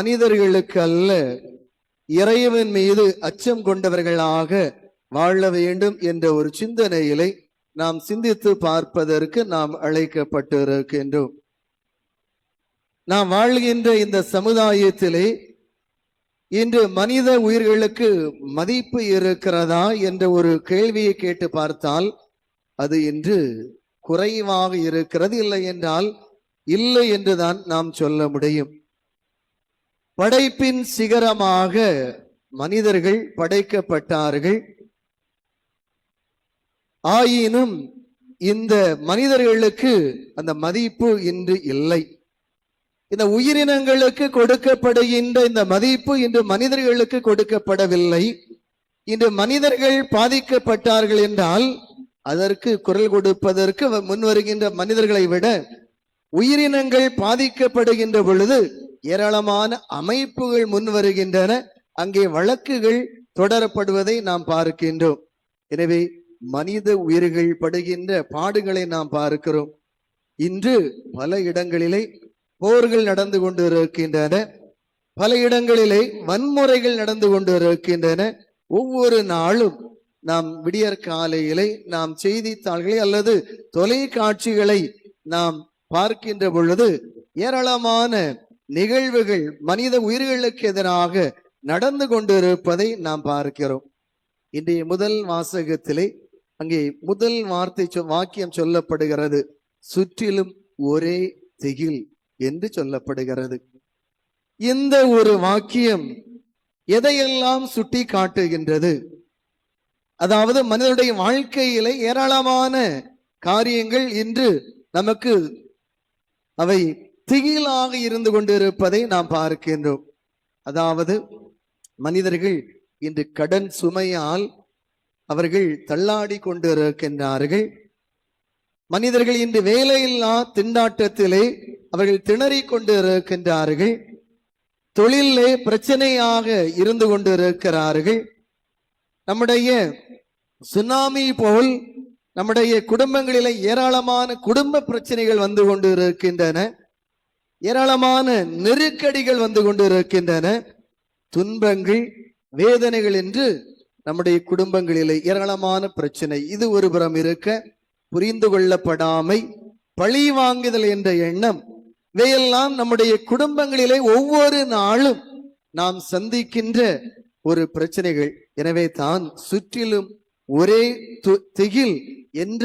மனிதர்களுக்கு அல்ல, இறைவன் மீது அச்சம் கொண்டவர்களாக வாழ வேண்டும் என்ற ஒரு சிந்தனையிலே நாம் சிந்தித்து பார்ப்பதற்கு நாம் அழைக்கப்பட்டிருக்கின்றோம். நாம் வாழ்கின்ற இந்த சமுதாயத்திலே இன்று மனித உயிர்களுக்கு மதிப்பு இருக்கிறதா என்ற ஒரு கேள்வியை கேட்டு பார்த்தால் அது இன்று குறைவாக இருக்கிறது. இல்லை என்றால் இல்லை என்றுதான் நாம் சொல்ல முடியும். படைப்பின் சிகரமாக மனிதர்கள் படைக்கப்பட்டார்கள். ஆயினும் இந்த மனிதர்களுக்கு அந்த மதிப்பு இன்று இல்லை. இந்த உயிரினங்களுக்கு கொடுக்கப்படுகின்ற இந்த மதிப்பு இன்று மனிதர்களுக்கு கொடுக்கப்படவில்லை. இன்று மனிதர்கள் பாதிக்கப்பட்டார்கள் என்றால் அதற்கு குரல் கொடுப்பதற்கு முன்வருகின்ற மனிதர்களை விட உயிரினங்கள் பாதிக்கப்படுகின்ற பொழுது ஏராளமான அமைப்புகள் முன்வருகின்றன. அங்கே வழக்குகள் தொடரப்படுவதை நாம் பார்க்கின்றோம். எனவே மனித உயிர்கள் படுகின்ற பாடுகளை நாம் பார்க்கிறோம். இன்று பல இடங்களிலே போர்கள் நடந்து கொண்டு இருக்கின்றன. பல இடங்களிலே வன்முறைகள் நடந்து கொண்டு இருக்கின்றன. ஒவ்வொரு நாளும் நாம் விடியற் காலையிலே நாம் செய்தித்தாள்களை அல்லது தொலைக்காட்சிகளை நாம் பார்க்கின்ற பொழுது ஏராளமான நிகழ்வுகள் மனித உயிர்களுக்கு எதிராக நடந்து கொண்டிருப்பதை நாம் பார்க்கிறோம். இன்றைய முதல் வாசகத்திலே அங்கே முதல் வாக்கியம் சொல்லப்படுகிறது, சுற்றிலும் ஒரே திகில் என்று சொல்லப்படுகிறது. இந்த ஒரு வாக்கியம் எதையெல்லாம் சுட்டி காட்டுகின்றது? அதாவது மனிதனுடைய வாழ்க்கையிலே ஏராளமான காரியங்கள் இன்று நமக்கு அவை திகிலாக இருந்து கொண்டிருப்பதை நாம் பார்க்கின்றோம். அதாவது மனிதர்கள் இன்று கடன் சுமையால் அவர்கள் தள்ளாடி கொண்டிருக்கின்றார்கள். மனிதர்கள் இன்று வேலையில்லா திண்டாட்டத்திலே அவர்கள் திணறிக் கொண்டு இருக்கின்றார்கள். தொழிலே பிரச்சனையாக இருந்து கொண்டிருக்கிறார்கள். நம்முடைய சுனாமி போல் நம்முடைய குடும்பங்களிலே ஏராளமான குடும்ப பிரச்சனைகள் வந்து கொண்டு இருக்கின்றன. ஏராளமான நெருக்கடிகள் வந்து கொண்டு இருக்கின்றன. துன்பங்கள், வேதனைகள் என்று நம்முடைய குடும்பங்களிலே ஏராளமான பிரச்சனை. இது ஒரு புறம் இருக்க, புரிந்து கொள்ளப்படாமை, பழி வாங்குதல் என்ற எண்ணம், இவையெல்லாம் நம்முடைய குடும்பங்களிலே ஒவ்வொரு நாளும் நாம் சந்திக்கின்ற ஒரு பிரச்சனைகள். எனவே தான் சுற்றிலும் ஒரே திகில் என்ற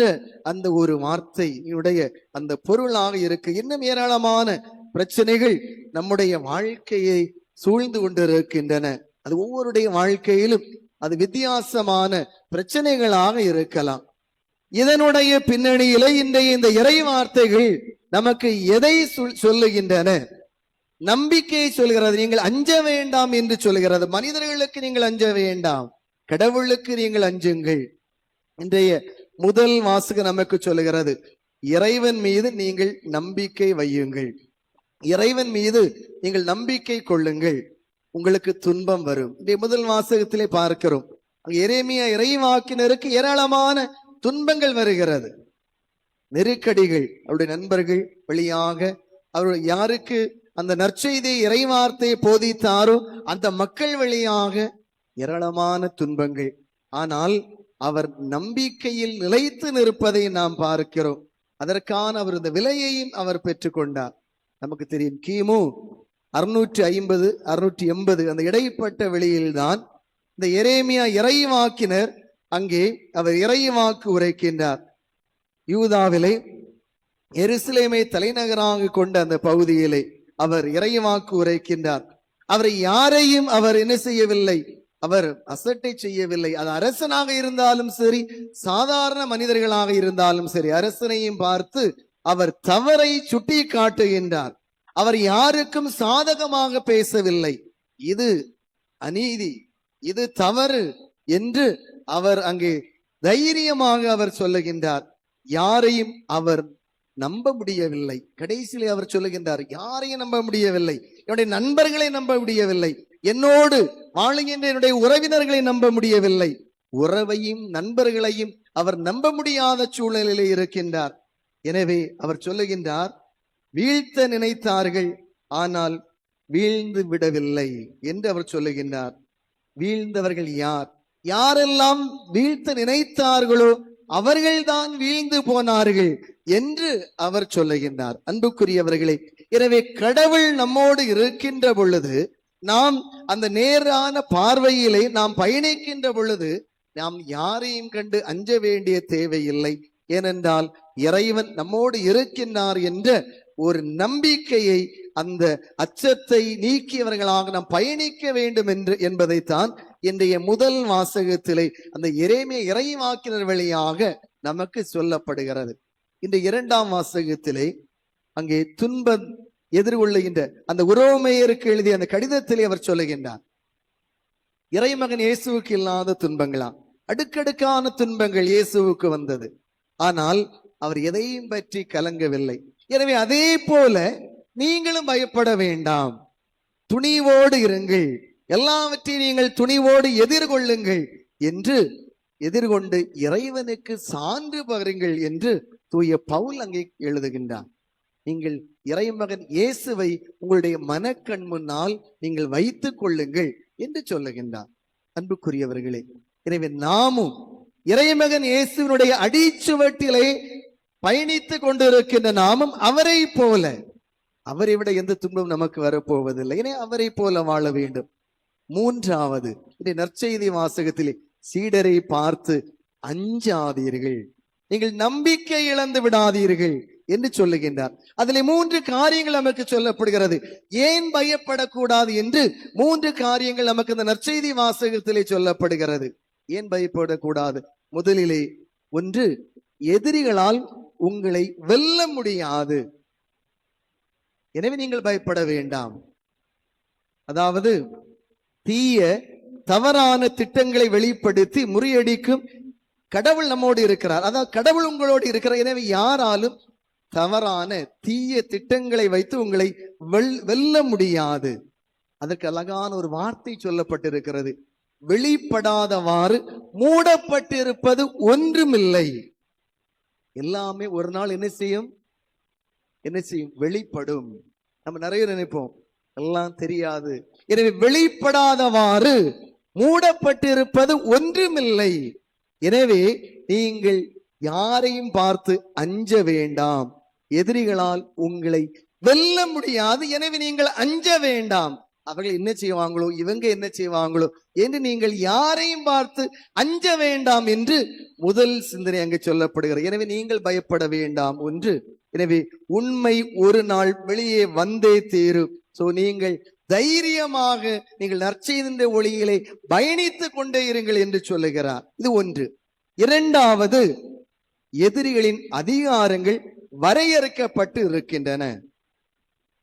அந்த ஒரு வார்த்தையுடைய அந்த பொருளாக இருக்கு. இன்னும் ஏராளமான பிரச்சனைகள் நம்முடைய வாழ்க்கையை சூழ்ந்து கொண்டிருக்கின்றன. அது ஒவ்வொருடைய வாழ்க்கையிலும் அது வித்தியாசமான பிரச்சனைகளாக இருக்கலாம். இதனுடைய பின்னணியில இன்றைய இந்த இறை வார்த்தைகள் நமக்கு எதை சொல்லுகின்றன? நம்பிக்கையை சொல்கிறது. நீங்கள் அஞ்ச வேண்டாம் என்று சொல்கிறது. மனிதர்களுக்கு நீங்கள் அஞ்ச வேண்டாம், கடவுளுக்கு நீங்கள் அஞ்சுங்கள். இன்றைய முதல் வாசகம் நமக்கு சொல்லுகிறது, இறைவன் மீது நீங்கள் நம்பிக்கை வையுங்கள். இறைவன் மீது நீங்கள் நம்பிக்கை கொள்ளுங்கள், உங்களுக்கு துன்பம் வரும். இன்றைய முதல் வாசகத்திலே பார்க்கிறோம், எரேமியா இறைவாக்கினருக்கு ஏராளமான துன்பங்கள் வருகிறது, நெருக்கடிகள். அவருடைய நண்பர்கள் வழியாக அவர் யாருக்கு அந்த நற்செய்தியை இறைவார்த்தையை போதித்தாரோ அந்த மக்கள் வழியாக ஏராளமான துன்பங்கள். ஆனால் அவர் நம்பிக்கையில் நிலைத்து நிற்பதை நாம் பார்க்கிறோம். அதற்கான அவர் இந்த விலையையும் அவர் பெற்றுக்கொண்டார். நமக்கு தெரியும், கிமு 650 680 அந்த இடைப்பட்ட வெளியில்தான் இந்த எரேமியா இறைவாக்கினர் அங்கே அவர் இறைவாக்கு உரைக்கின்றார். யூதாவிலே எருசலேமை தலைநகராக கொண்ட அந்த பகுதியிலே அவர் இறைவாக்கு உரைக்கின்றார். அவரை யாரையும் அவர் என்ன செய்யவில்லை, அவர் அசட்டை செய்யவில்லை. அது அரசனாக இருந்தாலும் சரி, சாதாரண மனிதர்களாக இருந்தாலும் சரி, அரசனையும் பார்த்து அவர் தவறை சுட்டி காட்டுகின்றார். அவர் யாருக்கும் சாதகமாக பேசவில்லை. இது அநீதி, இது தவறு என்று அவர் அங்கே தைரியமாக அவர் சொல்லுகின்றார். யாரையும் அவர் நம்ப முடியவில்லை. கடைசியிலே அவர் சொல்லுகின்றார், யாரையும் நம்ப முடியவில்லை, என்னுடைய நண்பர்களை நம்ப முடியவில்லை, என்னோடு வாழுகின்ற என்னுடைய உறவினர்களை நம்ப முடியவில்லை. உறவையும் நண்பர்களையும் அவர் நம்ப முடியாத சூழ்நிலையிலே இருக்கின்றார். எனவே அவர் சொல்லுகின்றார், வீழ்த்த நினைத்தார்கள், ஆனால் வீழ்ந்து விடவில்லை என்று அவர் சொல்லுகின்றார். வீழ்ந்தவர்கள் யார்? யாரெல்லாம் வீழ்த்த நினைத்தார்களோ அவர்கள்தான் வீழ்ந்து போனார்கள் என்று அவர் சொல்லுகின்றார். அன்புக்குரியவர்களே, எனவே கடவுள் நம்மோடு இருக்கின்ற பொழுது, நாம் அந்த நேரான பார்வையிலே நாம் பயணிக்கின்ற பொழுது நாம் யாரையும் கண்டு அஞ்ச வேண்டிய தேவையில்லை. ஏனென்றால் இறைவன் நம்மோடு இருக்கின்றார் என்ற ஒரு நம்பிக்கையை, அந்த அச்சத்தை நீக்கியவர்களாக நாம் பயணிக்க வேண்டும் என்பதைத்தான் இன்றைய முதல் வாசகத்திலே அந்த இறைவாக்கினர் வழியாக நமக்கு சொல்லப்படுகிறது. இந்த இரண்டாம் வாசகத்திலே அங்கே துன்பம் எதிர்கொள்ளுகின்ற அந்த உரோமையருக்கு எழுதிய அந்த கடிதத்திலே அவர் சொல்லுகின்றார், இறைமகன் இயேசுவுக்கு இல்லாத துன்பங்களா? அடுக்கடுக்கான துன்பங்கள் இயேசுவுக்கு வந்தது. ஆனால் அவர் எதையும் பற்றி கலங்கவில்லை. எனவே அதே போல நீங்களும் பயப்பட வேண்டாம், துணிவோடு இருங்கள், எல்லாவற்றையும் நீங்கள் துணிவோடு எதிர்கொள்ளுங்கள் என்று எதிர்கொண்டு இறைவனுக்கு சான்று பகருங்கள் என்று தூய பவுல் அங்கே எழுதுகின்றார். நீங்கள் இறைமகன் இயேசுவை உங்களுடைய மனக்கண் முன்னால் நீங்கள் வைத்துக் கொள்ளுங்கள் என்று சொல்லுகின்றார். அன்புக்குரியவர்களே, எனவே நாமும் இறைமகன் இயேசுவினுடைய அடிச்சுவட்டிலே பயணித்துக் கொண்டிருக்கின்ற நாமும் அவரை போல, அவரை விட எந்த துன்பம் நமக்கு வரப்போவதில்லை, எனவே அவரை போல வாழ வேண்டும். மூன்றாவது, இந்த நற்செய்தி வாசகத்திலே சீடரை பார்த்து அஞ்சாதீர்கள், நீங்கள் நம்பிக்கை இழந்து விடாதீர்கள் என்று சொல்லுகின்றார். அதிலே 3 காரியங்கள் நமக்கு சொல்லப்படுகிறது. ஏன் பயப்படக்கூடாது என்று 3 காரியங்கள் நமக்கு இந்த நற்செய்தி வாசகத்திலே சொல்லப்படுகிறது. ஏன் பயப்படக்கூடாது? முதலிலே, 1, எதிரிகளால் உங்களை வெல்ல முடியாது, எனவே நீங்கள் பயப்பட வேண்டாம். அதாவது தீய தவறான திட்டங்களை வெளிப்படுத்தி முறியடிக்கும் கடவுள் நம்மோடு இருக்கிறார். அதாவது கடவுள் உங்களோடு இருக்கிறார். எனவே யாராலும் தவறான தீய திட்டங்களை வைத்து உங்களை வெல்ல முடியாது. அதற்கு அழகான ஒரு வார்த்தை சொல்லப்பட்டிருக்கிறது, வெளிப்படாதவாறு மூடப்பட்டிருப்பது ஒன்றுமில்லை. எல்லாமே ஒரு நாள் என்ன செய்யும்? வெளிப்படும். நம்ம நிறைய நினைப்போம் எல்லாம் தெரியாது. எனவே வெளிப்படாதவாறு மூடப்பட்டிருப்பது ஒன்றுமில்லை. எனவே நீங்கள் யாரையும் பார்த்து அஞ்ச வேண்டாம், எதிரிகளால் உங்களை வெல்ல முடியாது, எனவே நீங்கள் அஞ்ச வேண்டாம். அவர்கள் என்ன செய்வாங்களோ, இவங்க என்ன செய்வாங்களோ என்று நீங்கள் யாரையும் பார்த்து அஞ்ச வேண்டாம் என்று முதல் சிந்தனை அங்கு சொல்லப்படுகிறது. எனவே நீங்கள் பயப்பட வேண்டாம். 1, எனவே உண்மை ஒரு நாள் வெளியே வந்தே தீரும். சோ நீங்கள் தைரியமாக நீங்கள் நற்செய்தியின் ஒளியிலே பயணித்துக் கொண்டே இருங்கள் என்று சொல்லுகிறார். இது 1. இரண்டாவது, எதிரிகளின் அதிகாரங்கள் வரையறுக்கப்பட்டு இருக்கின்றன.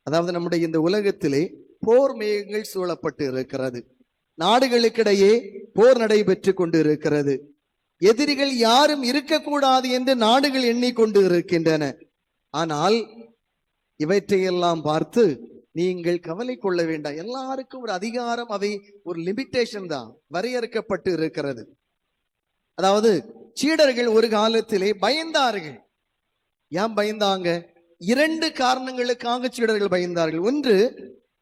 அதாவது நம்முடைய இந்த உலகத்திலே போர் மேகங்கள் சூழப்பட்டு இருக்கிறது, நாடுகளுக்கிடையே போர் நடைபெற்று கொண்டு இருக்கிறது. எதிரிகள் யாரும் இருக்கக்கூடாது என்று நாடுகள் எண்ணிக்கொண்டு இருக்கின்றன. ஆனால் இவற்றையெல்லாம் பார்த்து நீங்கள் கவலை கொள்ள வேண்டாம். எல்லாருக்கும் ஒரு அதிகாரம், அவை ஒரு லிமிட்டேஷன் தான், வரையறுக்கப்பட்டு இருக்கிறது. அதாவது சீடர்கள் ஒரு காலத்திலே பயந்தார்கள். ஏன் பயந்தாங்க? 2 காரணங்களுக்காக சீடர்கள் பயந்தார்கள். 1,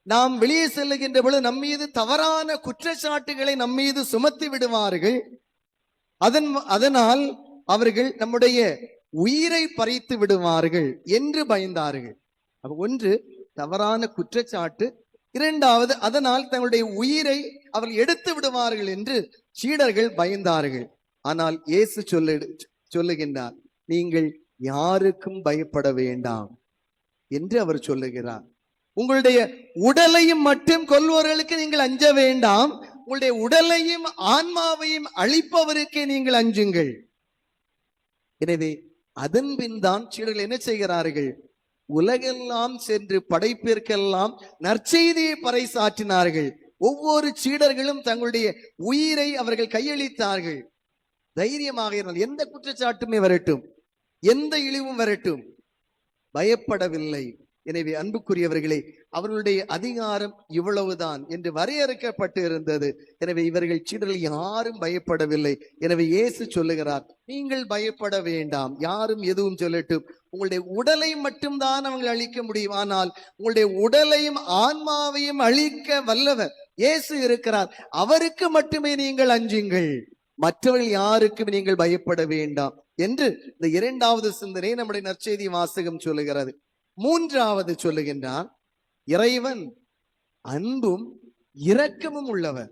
நாம் வெளியே செல்லுகின்ற பொழுது நம் மீது தவறான குற்றச்சாட்டுகளை நம் மீது சுமத்தி விடுவார்கள், அதனால் அவர்கள் நம்முடைய உயிரை பறித்து விடுவார்கள் என்று பயந்தார்கள். 1, தவறான குற்றச்சாட்டு, 2வது அதனால் தங்களுடைய உயிரை அவர்கள் எடுத்து விடுவார்கள் என்று சீடர்கள் பயந்தார்கள். ஆனால் இயேசு சொல்லுகின்றார், நீங்கள் யாருக்கும் பயப்பட வேண்டாம் என்று அவர் சொல்லுகிறார். உங்களுடைய உடலையும் மட்டும் கொல்வர்களுக்கு நீங்கள் அஞ்ச வேண்டாம், உங்களுடைய உடலையும் ஆன்மாவையும் அழிப்பவருக்கே நீங்கள் அஞ்சுங்கள். எனவே அதன் பின் தான் சீடர்கள் என்ன செய்கிறார்கள்? உலகெல்லாம் சென்று படைப்பிற்கெல்லாம் நற்செய்தியை பறைசாற்றினார்கள். ஒவ்வொரு சீடர்களும் தங்களுடைய உயிரை அவர்கள் கையளித்தார்கள். தைரியமாக இருந்தால் எந்த குற்றச்சாட்டுமே வரட்டும், எந்த இழிவும் வரட்டும், பயப்படவில்லை. எனவே அன்புக்குரியவர்களே, அவர்களுடைய அதிகாரம் இவ்வளவுதான் என்று வரையறுக்கப்பட்டு இருந்தது. எனவே இவர்கள் சீடர்கள் யாரும் பயப்படவில்லை. எனவே இயேசு சொல்லுகிறார், நீங்கள் பயப்பட வேண்டாம், யாரும் எதுவும் சொல்லட்டும், உங்களுடைய உடலை மட்டும்தான் அவங்க அழிக்க முடியும், ஆனால் உங்களுடைய உடலையும் ஆன்மாவையும் அழிக்க வல்லவர் இயேசு இருக்கிறார். அவருக்கு மட்டுமே நீங்கள் அஞ்சுங்கள், மற்றவர்கள் யாருக்கும் நீங்கள் பயப்பட வேண்டாம் என்று இந்த இரண்டாவது சிந்தனை நம்முடைய நற்செய்தி வாசகம் சொல்லுகிறது. மூன்றாவது சொல்லுகின்றார், இறைவன் அன்பும் இரக்கமும் உள்ளவர்.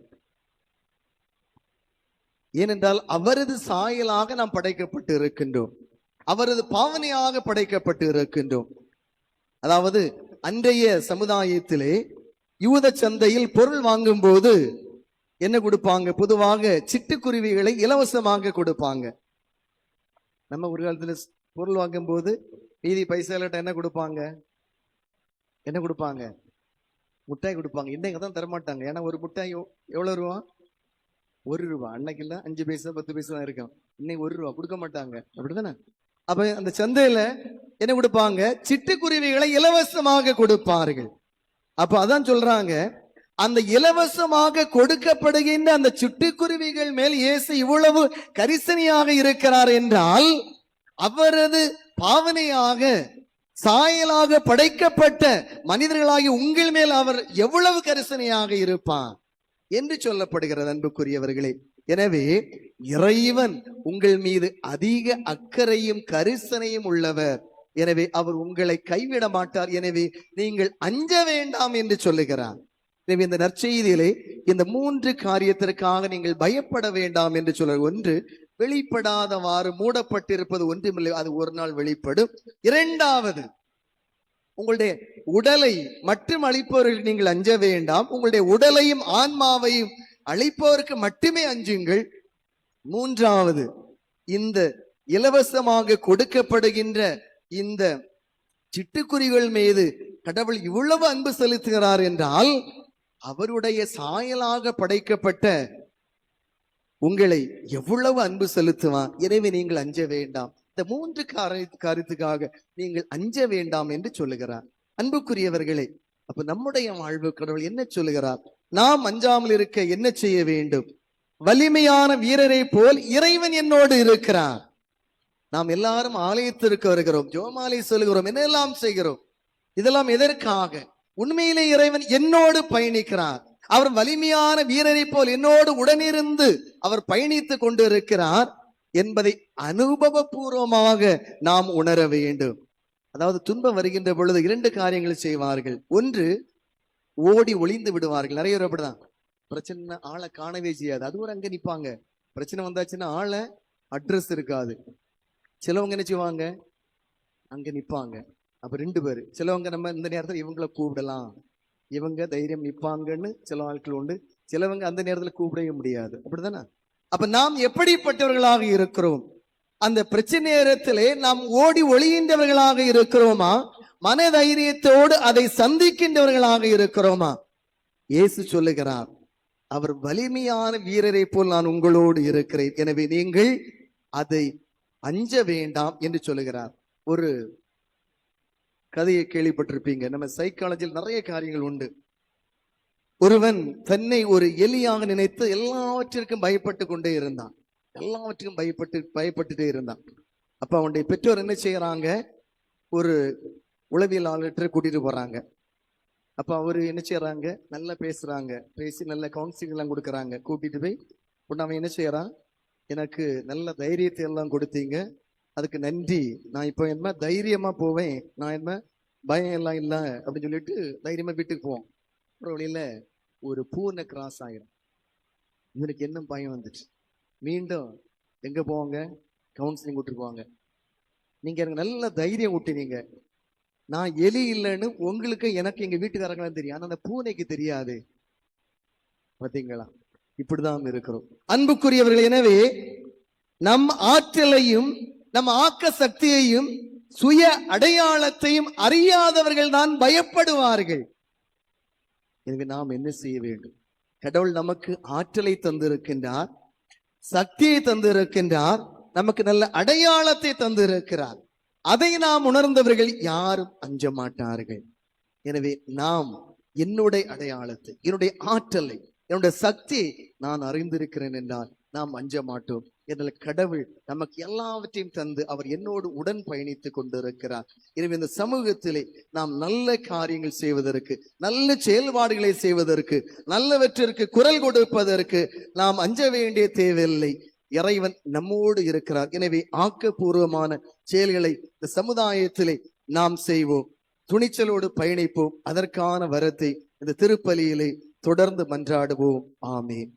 ஏனென்றால் அவரது சாயலாக நாம் படைக்கப்பட்டு இருக்கின்றோம், அவரது பாவனையாக படைக்கப்பட்டு இருக்கின்றோம். அதாவது அன்றைய சமுதாயத்திலே யூத சந்தையில் பொருள் வாங்கும் போது என்ன கொடுப்பாங்க? பொதுவாக சிட்டுக்குருவிகளை இலவசமாக கொடுப்பாங்க. நம்ம ஒரு காலத்துல பொருள் வாங்கும் போது மீதி பைசாலட்ட என்ன கொடுப்பாங்க? என்ன கொடுப்பாங்க? முட்டாய் கொடுப்பாங்க. இன்னைக்கு தான் தரமாட்டாங்க. ஏன்னா ஒரு முட்டாய் எவ்வளவு ரூபா? 1 ரூபா. அன்னைக்கு இல்ல 5 பைசா 10 பைசா தான் இருக்கும். இன்னைக்கு 1 ரூபா கொடுக்க மாட்டாங்க, அப்படித்தானே? அப்ப அந்த சந்தையில என்ன கொடுப்பாங்க? சிட்டுக்குருவிகளை இலவசமாக கொடுப்பார்கள். அப்ப அதான் சொல்றாங்க, அந்த இலவசமாக கொடுக்கப்படுகின்ற அந்த சிட்டுக்குருவிகள் மேல் இயேசு இவ்வளவு கரிசனையாக இருக்கிறார் என்றால், அவரது பாவனையாக சாயலாக படைக்கப்பட்ட மனிதர்களாகி உங்கள் மேல் அவர் எவ்வளவு கரிசனையாக இருப்பார் என்று சொல்லப்படுகிறது அன்புக்குரியவர்களே. எனவே இறைவன் உங்கள் மீது அதிக அக்கறையும் கரிசனையும் உள்ளவர். எனவே அவர் உங்களை கைவிட மாட்டார். எனவே நீங்கள் அஞ்ச வேண்டாம் என்று சொல்லுகிறார். எனவே இந்த நற்செய்தியிலே இந்த 3 காரியத்திற்காக நீங்கள் பயப்பட வேண்டாம் என்று சொல்ல. ஒன்று, வெளிப்படாதவாறு மூடப்பட்டிருப்பது ஒன்றுமில்லை, அது ஒரு நாள் வெளிப்படும். இரண்டாவது, உங்களுடைய உடலை மட்டும் அழிப்பவர்கள் நீங்கள் அஞ்ச வேண்டாம், உங்களுடைய உடலையும் ஆன்மாவையும் அழிப்பவருக்கு மட்டுமே அஞ்சுங்கள். மூன்றாவது, இந்த இலவசமாக கொடுக்கப்படுகின்ற இந்த சிட்டுக்குருவிகள் மீது கடவுள் இவ்வளவு அன்பு செலுத்துகிறார் என்றால், அவருடைய சாயலாக படைக்கப்பட்ட உங்களை எவ்வளவு அன்பு செலுத்துவார். எனவே நீங்கள் அஞ்ச வேண்டாம். இந்த 3 காரியத்துக்காக நீங்கள் அஞ்ச வேண்டாம் என்று சொல்லுகிறார். அன்புக்குரியவர்களே, அப்ப நம்முடைய வாழ்வு கடவுள் என்ன சொல்லுகிறார்? நாம் அஞ்சாமல் இருக்க என்ன செய்ய வேண்டும்? வலிமையான வீரரை போல் இறைவன் என்னோடு இருக்கிறார். நாம் எல்லாரும் ஆலயத்திற்கு வருகிறோம், ஜெபமாலை சொல்லுகிறோம், என்னெல்லாம் செய்கிறோம். இதெல்லாம் எதற்காக? உண்மையிலே இறைவன் என்னோடு பயணிக்கிறார். அவர் வலிமையான வீரரை போல் என்னோடு உடனிருந்து அவர் பயணித்துக் கொண்டு இருக்கிறார் என்பதை அனுபவபூர்வமாக நாம் உணர வேண்டும். அதாவது துன்பம் வருகின்ற பொழுது 2 காரியங்கள் செய்வார்கள். ஒன்று, ஓடி ஒளிந்து விடுவார்கள். நிறைய பேர் அப்படிதான், பிரச்சனை ஆளை காணவே செய்யாது, அது ஒரு அங்க நிப்பாங்க. பிரச்சனை வந்தாச்சுன்னா ஆளை அட்ரஸ் இருக்காது. சிலவங்க என்ன செய்வாங்க? அங்க நிப்பாங்க. அப்ப 2 பேர். சிலவங்க நம்ம இந்த நேரத்தில் இவங்களை கூப்பிடலாம், இவங்க தைரியம் நிப்பாங்கன்னு சில ஆட்கள் உண்டு. சிலவங்க அந்த நேரத்தில் கூப்பிடவே முடியாது, அப்படிதானே? அப்ப நாம் எப்படிப்பட்டவர்களாக இருக்கிறோம்? அந்த பிரச்சனை நேரத்திலே நாம் ஓடி ஒளிகின்றவர்களாக இருக்கிறோமா? மன தைரியத்தோடு அதை சந்திக்கின்றவர்களாக இருக்கிறோமா? இயேசு சொல்லுகிறார், அவர் வலிமையான வீரரை போல் நான் உங்களோடு இருக்கிறேன், எனவே நீங்கள் அதை அஞ்ச வேண்டாம் என்று சொல்லுகிறார். ஒரு கதையை கேள்விப்பட்டிருப்பீங்க. நம்ம சைக்காலஜியில் நிறைய காரியங்கள் உண்டு. ஒருவன் தன்னை ஒரு எலியாக நினைத்து எல்லாவற்றிற்கும் பயப்பட்டு கொண்டே இருந்தான். எல்லாவற்றுக்கும் பயப்பட்டுட்டே இருந்தான். அப்ப அவனுடைய பெற்றோர் என்ன செய்யறாங்க? ஒரு உளவியலாளர்கிட்ட கூட்டிட்டு போறாங்க. அப்ப அவரு என்ன செய்யறாங்க? நல்லா பேசுறாங்க, பேசி நல்ல கவுன்சிலிங் எல்லாம் கொடுக்கறாங்க. கூட்டிட்டு போய் அவன் என்ன செய்யறான்? எனக்கு நல்ல தைரியத்தை எல்லாம் கொடுத்தீங்க, அதுக்கு நன்றி, நான் இப்போ என்ன தைரியமா போவேன், நான் என்ன பயம் எல்லாம் இல்லை அப்படின்னு சொல்லிட்டு தைரியமா வீட்டுக்கு போவோம். அப்புறம் வழியில ஒரு பூனை கிராஸ் ஆகிடும். இவனுக்கு என்ன பயம் வந்துச்சு. மீண்டும் எங்க போவாங்க? கவுன்சிலிங் கூட்டிட்டு போவாங்க. நீங்க எனக்கு நல்ல தைரியம் ஊட்டினீங்க, நான் எலி இல்லைன்னு உங்களுக்கு எனக்கு எங்க வீட்டுக்காரங்களாம் தெரியும், ஆனா அந்த பூனைக்கு தெரியாது. பாத்தீங்களா? இப்படிதான் இருக்கிறோம் அன்புக்குரியவர்கள். எனவே நம் ஆற்றலையும் நம் ஆக்க சக்தியையும் சுய அடையாளத்தையும் அறியாதவர்கள் தான் பயப்படுவார்கள். எனவே நாம் என்ன செய்ய வேண்டும்? கடவுள் நமக்கு ஆற்றலை தந்திருக்கின்றார், சக்தியை தந்திருக்கின்றார், நமக்கு நல்ல அடையாளத்தை தந்திருக்கிறார். அதை நாம் உணர்ந்தவர்கள் யாரும் அஞ்ச மாட்டார்கள். எனவே நாம் என்னுடைய அடையாளத்தை, என்னுடைய ஆற்றலை, என்னுடைய சக்தியை நான் அறிந்திருக்கிறேன் என்றால் நாம் அஞ்ச மாட்டோம். என்றால் கடவுள் நமக்கு எல்லாவற்றையும் தந்து அவர் என்னோடு உடன் பயணித்துக் கொண்டிருக்கிறார். எனவே இந்த சமூகத்திலே நாம் நல்ல காரியங்கள் செய்வதற்கு, நல்ல செயல்பாடுகளை செய்வதற்கு, நல்லவற்றிற்கு குரல் கொடுப்பதற்கு நாம் அஞ்ச வேண்டிய தேவையில்லை. இறைவன் நம்மோடு இருக்கிறார். எனவே ஆக்கப்பூர்வமான செயல்களை இந்த சமுதாயத்திலே நாம் செய்வோம், துணிச்சலோடு பயணிப்போம். அதற்கான வரத்தை இந்த திருப்பலியிலே தொடர்ந்து மன்றாடுவோம். ஆமென்.